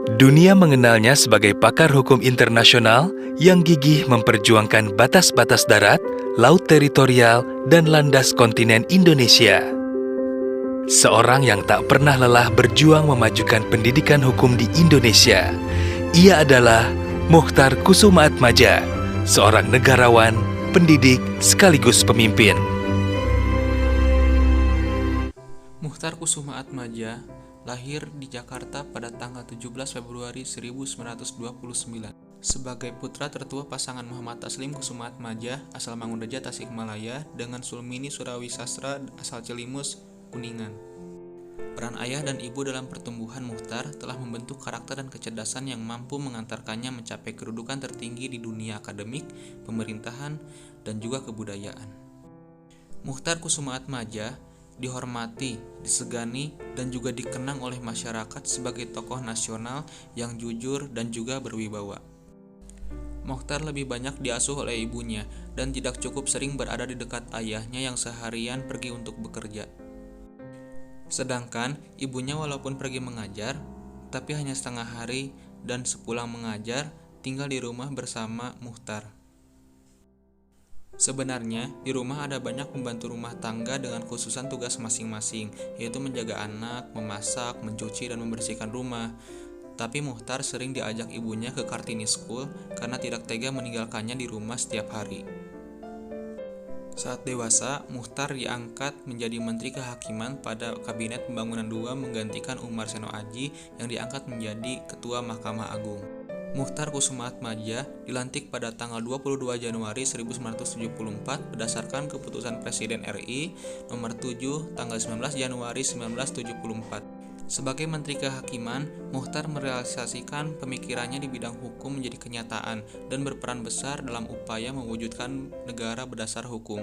Dunia mengenalnya sebagai pakar hukum internasional yang gigih memperjuangkan batas-batas darat, laut teritorial, dan landas kontinen Indonesia. Seorang yang tak pernah lelah berjuang memajukan pendidikan hukum di Indonesia. Ia adalah Mochtar Kusumaatmadja, seorang negarawan, pendidik, sekaligus pemimpin. Mochtar Kusumaatmadja lahir di Jakarta pada tanggal 17 Februari 1929 sebagai putra tertua pasangan Muhammad Taslim Kusumaatmadja asal Mangunreja Tasikmalaya dengan Sulmini Surawisastra asal Cilimus, Kuningan. Peran ayah dan ibu dalam pertumbuhan Mochtar telah membentuk karakter dan kecerdasan yang mampu mengantarkannya mencapai kedudukan tertinggi di dunia akademik, pemerintahan, dan juga kebudayaan. Mochtar Kusumaatmadja dihormati, disegani, dan juga dikenang oleh masyarakat sebagai tokoh nasional yang jujur dan juga berwibawa. Mochtar lebih banyak diasuh oleh ibunya dan tidak cukup sering berada di dekat ayahnya yang seharian pergi untuk bekerja. Sedangkan ibunya walaupun pergi mengajar, tapi hanya setengah hari dan sepulang mengajar tinggal di rumah bersama Mochtar. Sebenarnya, di rumah ada banyak pembantu rumah tangga dengan khususan tugas masing-masing, yaitu menjaga anak, memasak, mencuci, dan membersihkan rumah. Tapi Mochtar sering diajak ibunya ke Kartini School karena tidak tega meninggalkannya di rumah setiap hari. Saat dewasa, Mochtar diangkat menjadi Menteri Kehakiman pada Kabinet Pembangunan II menggantikan Umar Seno Aji yang diangkat menjadi Ketua Mahkamah Agung. Mochtar Kusumaatmadja dilantik pada tanggal 22 Januari 1974 berdasarkan keputusan Presiden RI nomor 7 tanggal 19 Januari 1974. Sebagai Menteri Kehakiman, Mochtar merealisasikan pemikirannya di bidang hukum menjadi kenyataan dan berperan besar dalam upaya mewujudkan negara berdasar hukum.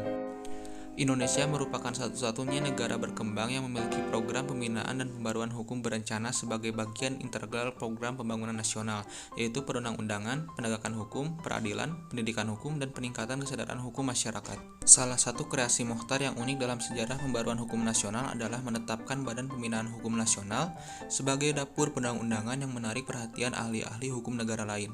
Indonesia merupakan satu-satunya negara berkembang yang memiliki program pembinaan dan pembaruan hukum berencana sebagai bagian integral program pembangunan nasional, yaitu perundang-undangan, penegakan hukum, peradilan, pendidikan hukum, dan peningkatan kesadaran hukum masyarakat. Salah satu kreasi Mochtar yang unik dalam sejarah pembaruan hukum nasional adalah menetapkan Badan Pembinaan Hukum Nasional sebagai dapur perundang-undangan yang menarik perhatian ahli-ahli hukum negara lain.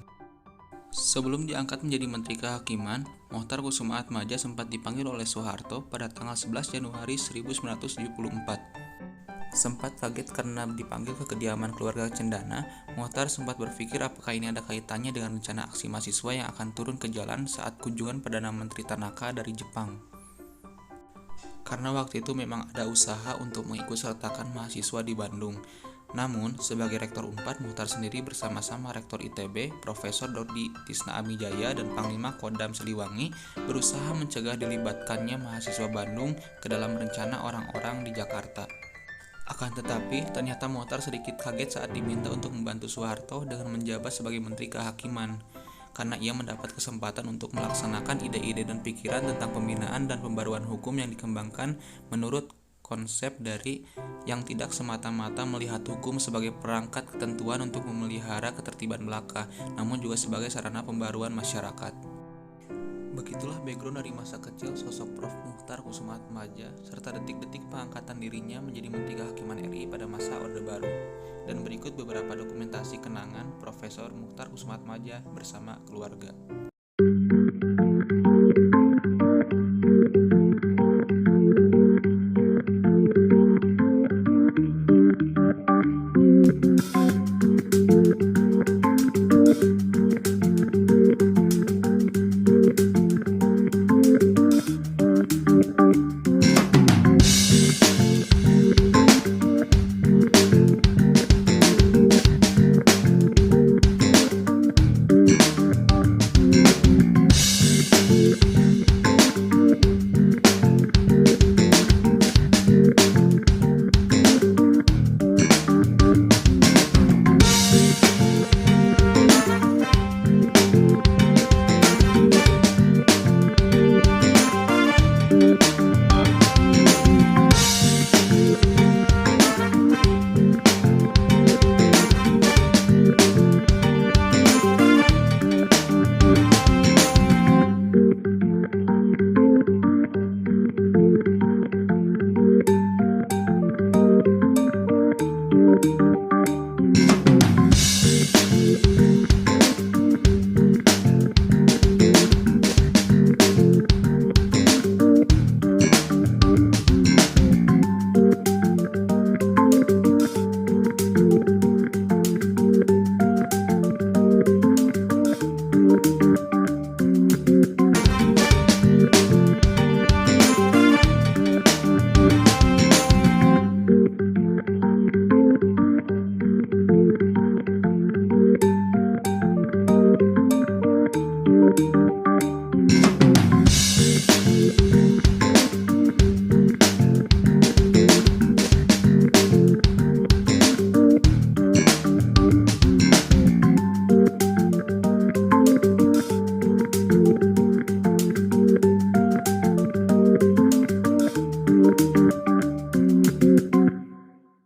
Sebelum diangkat menjadi Menteri Kehakiman, Mochtar Kusumaatmadja sempat dipanggil oleh Soeharto pada tanggal 11 Januari 1974. Sempat kaget karena dipanggil ke kediaman keluarga Cendana, Mochtar sempat berpikir apakah ini ada kaitannya dengan rencana aksi mahasiswa yang akan turun ke jalan saat kunjungan Perdana Menteri Tanaka dari Jepang. Karena waktu itu memang ada usaha untuk mengikutsertakan mahasiswa di Bandung. Namun, sebagai Rektor Unpad, Mochtar sendiri bersama-sama Rektor ITB, Profesor Dodi Tisna Amijaya dan Panglima Kodam Siliwangi berusaha mencegah dilibatkannya mahasiswa Bandung ke dalam rencana orang-orang di Jakarta. Akan tetapi, ternyata Mochtar sedikit kaget saat diminta untuk membantu Soeharto dengan menjabat sebagai Menteri Kehakiman, karena ia mendapat kesempatan untuk melaksanakan ide-ide dan pikiran tentang pembinaan dan pembaruan hukum yang dikembangkan menurut konsep dari yang tidak semata-mata melihat hukum sebagai perangkat ketentuan untuk memelihara ketertiban belaka, namun juga sebagai sarana pembaruan masyarakat. Begitulah background dari masa kecil sosok Prof. Mochtar Kusumaatmadja serta detik-detik pengangkatan dirinya menjadi Menteri Kehakiman RI pada masa Orde Baru. Dan berikut beberapa dokumentasi kenangan Profesor Mochtar Kusumaatmadja bersama keluarga.